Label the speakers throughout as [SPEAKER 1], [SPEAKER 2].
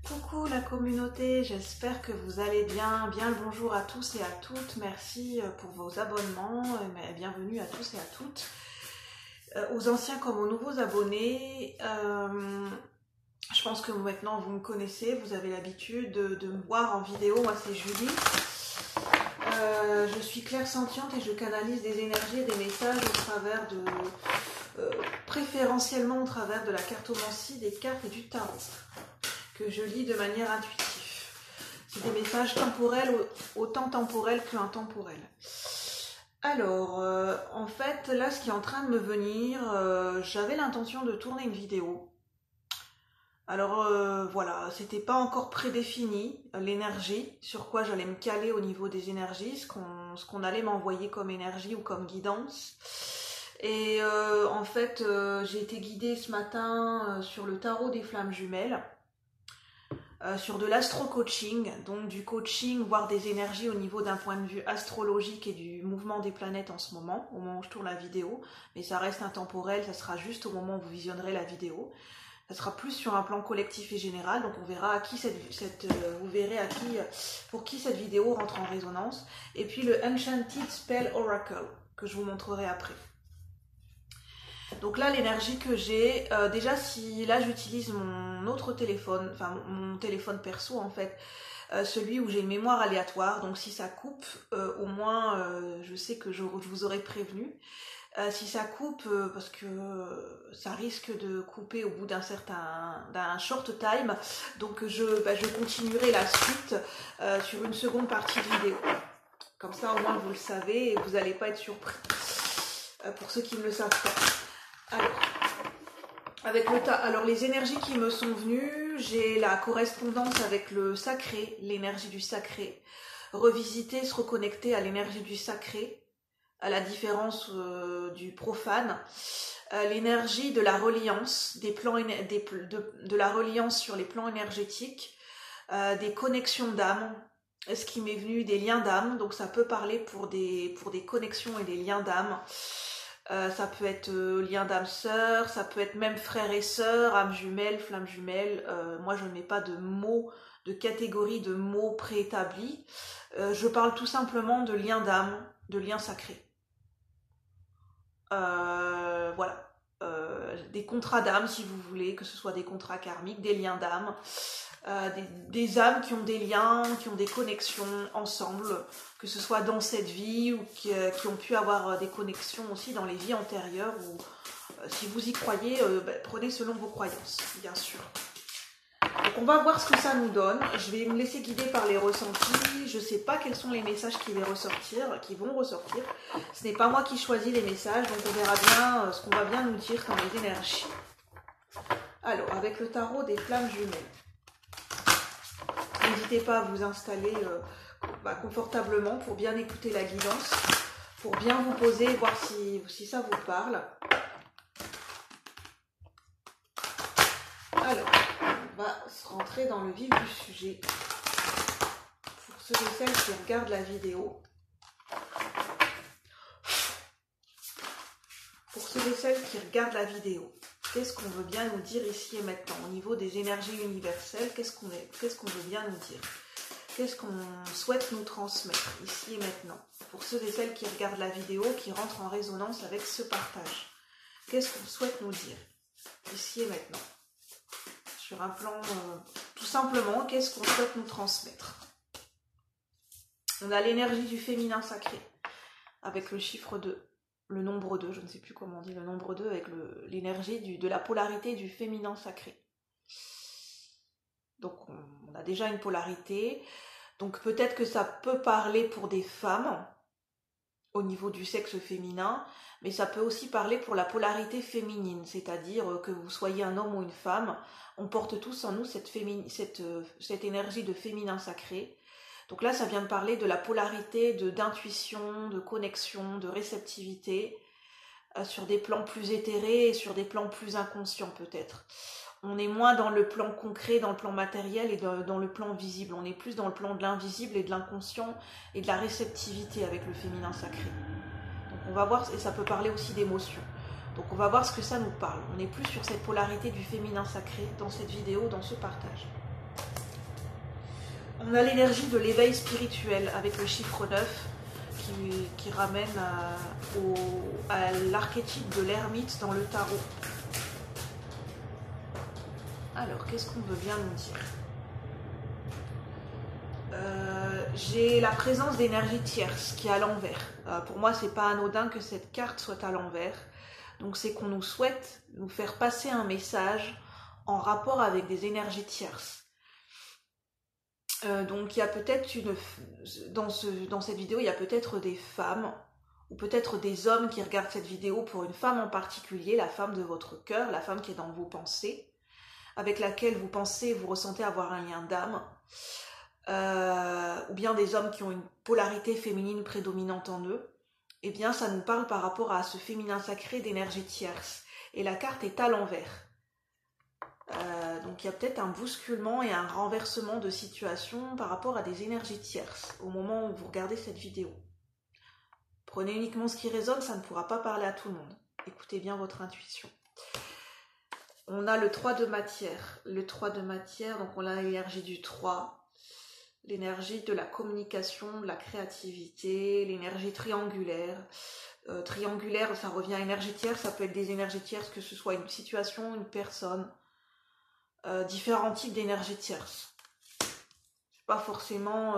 [SPEAKER 1] Coucou la communauté, j'espère que vous allez bien. Bien le bonjour à tous et à toutes. Merci pour vos abonnements. Bienvenue à tous et à toutes. Aux anciens comme aux nouveaux abonnés. Je pense que maintenant vous me connaissez, vous avez l'habitude de me voir en vidéo. Moi c'est Julie. Je suis clairsentiente et je canalise des énergies et des messages au travers de... préférentiellement au travers de la cartomancie, des cartes et du tarot, que je lis de manière intuitive. C'est des messages temporels, autant temporels qu'intemporels. Alors, en fait, là, ce qui est en train de me venir, j'avais l'intention de tourner une vidéo. Alors, voilà, c'était pas encore prédéfini, l'énergie, sur quoi j'allais me caler au niveau des énergies, ce qu'on allait m'envoyer comme énergie ou comme guidance. Et en fait, j'ai été guidée ce matin sur le tarot des flammes jumelles, sur de l'astro-coaching, donc du coaching, voire des énergies au niveau d'un point de vue astrologique et du mouvement des planètes en ce moment, au moment où je tourne la vidéo, mais ça reste intemporel, ça sera juste au moment où vous visionnerez la vidéo. Ça sera plus sur un plan collectif et général, donc on verra à qui vous verrez à qui, pour qui cette vidéo rentre en résonance. Et puis le Enchanted Spell Oracle, que je vous montrerai après. Donc là, l'énergie que j'ai, déjà si là j'utilise mon autre téléphone, enfin mon téléphone perso en fait, celui où j'ai une mémoire aléatoire, donc si ça coupe, au moins je sais que je vous aurais prévenu. Si ça coupe, parce que ça risque de couper au bout d'un short time, donc je continuerai la suite sur une seconde partie de vidéo. Comme ça au moins vous le savez et vous n'allez pas être surpris, pour ceux qui ne le savent pas. Alors les énergies qui me sont venues, j'ai la correspondance avec le sacré, l'énergie du sacré, revisiter, se reconnecter à l'énergie du sacré, à la différence du profane, l'énergie de la reliance, de la reliance sur les plans énergétiques, des connexions d'âme, ce qui m'est venu des liens d'âme, donc ça peut parler pour des connexions et des liens d'âme. Ça peut être lien d'âme sœur, ça peut être même frère et sœur, âme jumelle, flamme jumelle. Moi je ne mets pas de mots, de catégorie de mots préétablis. Je parle tout simplement de lien d'âme, de lien sacré. Voilà. Des contrats d'âme si vous voulez, que ce soit des contrats karmiques, des liens d'âme, des âmes qui ont des liens, qui ont des connexions ensemble, que ce soit dans cette vie ou qui ont pu avoir des connexions aussi dans les vies antérieures, ou si vous y croyez, prenez selon vos croyances, bien sûr. Donc on va voir ce que ça nous donne. Je vais me laisser guider par les ressentis. Je ne sais pas quels sont les messages qui vont ressortir. Ce n'est pas moi qui choisis les messages, donc on verra bien ce qu'on va bien nous dire dans les énergies. Alors, avec le tarot des flammes jumelles. N'hésitez pas à vous installer confortablement pour bien écouter la guidance, pour bien vous poser, voir si ça vous parle. Alors, on va se rentrer dans le vif du sujet. Pour ceux et celles qui regardent la vidéo. Qu'est-ce qu'on veut bien nous dire ici et maintenant au niveau des énergies universelles? Qu'est-ce qu'on veut bien nous dire? Qu'est-ce qu'on souhaite nous transmettre ici et maintenant? Pour ceux et celles qui regardent la vidéo, qui rentrent en résonance avec ce partage. Qu'est-ce qu'on souhaite nous dire ici et maintenant? Sur un plan, tout simplement, qu'est-ce qu'on souhaite nous transmettre? On a l'énergie du féminin sacré, avec le chiffre 2. Le nombre 2, je ne sais plus comment on dit le nombre 2, avec l'énergie de la polarité du féminin sacré. Donc on a déjà une polarité, donc peut-être que ça peut parler pour des femmes, au niveau du sexe féminin, mais ça peut aussi parler pour la polarité féminine, c'est-à-dire que vous soyez un homme ou une femme, on porte tous en nous cette énergie de féminin sacré. Donc là, ça vient de parler de la polarité d'intuition, de connexion, de réceptivité, sur des plans plus éthérés et sur des plans plus inconscients peut-être. On est moins dans le plan concret, dans le plan matériel et dans le plan visible. On est plus dans le plan de l'invisible et de l'inconscient et de la réceptivité avec le féminin sacré. Donc on va voir, et ça peut parler aussi d'émotions. Donc on va voir ce que ça nous parle. On est plus sur cette polarité du féminin sacré dans cette vidéo, dans ce partage. On a l'énergie de l'éveil spirituel avec le chiffre 9 qui ramène à l'archétype de l'ermite dans le tarot. Alors, qu'est-ce qu'on veut bien nous dire? J'ai la présence d'énergie tierce qui est à l'envers. Pour moi, c'est pas anodin que cette carte soit à l'envers. Donc, c'est qu'on nous souhaite nous faire passer un message en rapport avec des énergies tierces. Donc, il y a peut-être dans cette vidéo, il y a peut-être des femmes ou peut-être des hommes qui regardent cette vidéo pour une femme en particulier, la femme de votre cœur, la femme qui est dans vos pensées, avec laquelle vous pensez, vous ressentez avoir un lien d'âme. Ou bien des hommes qui ont une polarité féminine prédominante en eux, eh bien ça nous parle par rapport à ce féminin sacré d'énergie tierce. Et la carte est à l'envers. Donc il y a peut-être un bousculement et un renversement de situation par rapport à des énergies tierces au moment où vous regardez cette vidéo. Prenez uniquement ce qui résonne, ça ne pourra pas parler à tout le monde. Écoutez bien votre intuition. On a le 3 de matière. Le 3 de matière, donc on a l'énergie du 3. L'énergie de la communication, de la créativité, l'énergie triangulaire. Triangulaire, ça revient à énergie tierce, ça peut être des énergies tierces, que ce soit une situation, une personne. Différents types d'énergie tierce. C'est pas forcément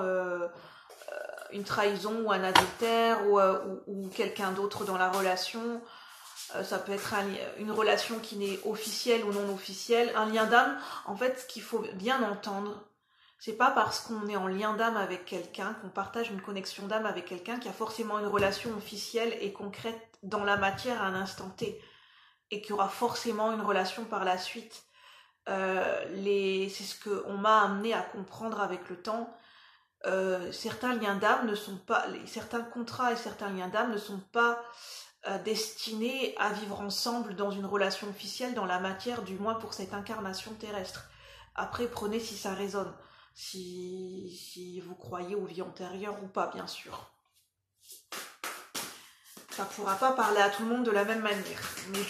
[SPEAKER 1] une trahison ou un adultère ou quelqu'un d'autre dans la relation. Ça peut être une relation qui n'est officielle ou non officielle. Un lien d'âme, en fait, ce qu'il faut bien entendre, c'est pas parce qu'on est en lien d'âme avec quelqu'un, qu'on partage une connexion d'âme avec quelqu'un, qu'il y a forcément une relation officielle et concrète dans la matière à un instant T. Et qu'il y aura forcément une relation par la suite. C'est ce qu'on m'a amené à comprendre avec le temps. Certains liens d'âme ne sont pas, certains contrats et certains liens d'âme ne sont pas destinés à vivre ensemble dans une relation officielle dans la matière, du moins pour cette incarnation terrestre. Après, prenez si ça résonne. Si vous croyez aux vies antérieures ou pas, bien sûr. Ça ne pourra pas parler à tout le monde de la même manière. Mais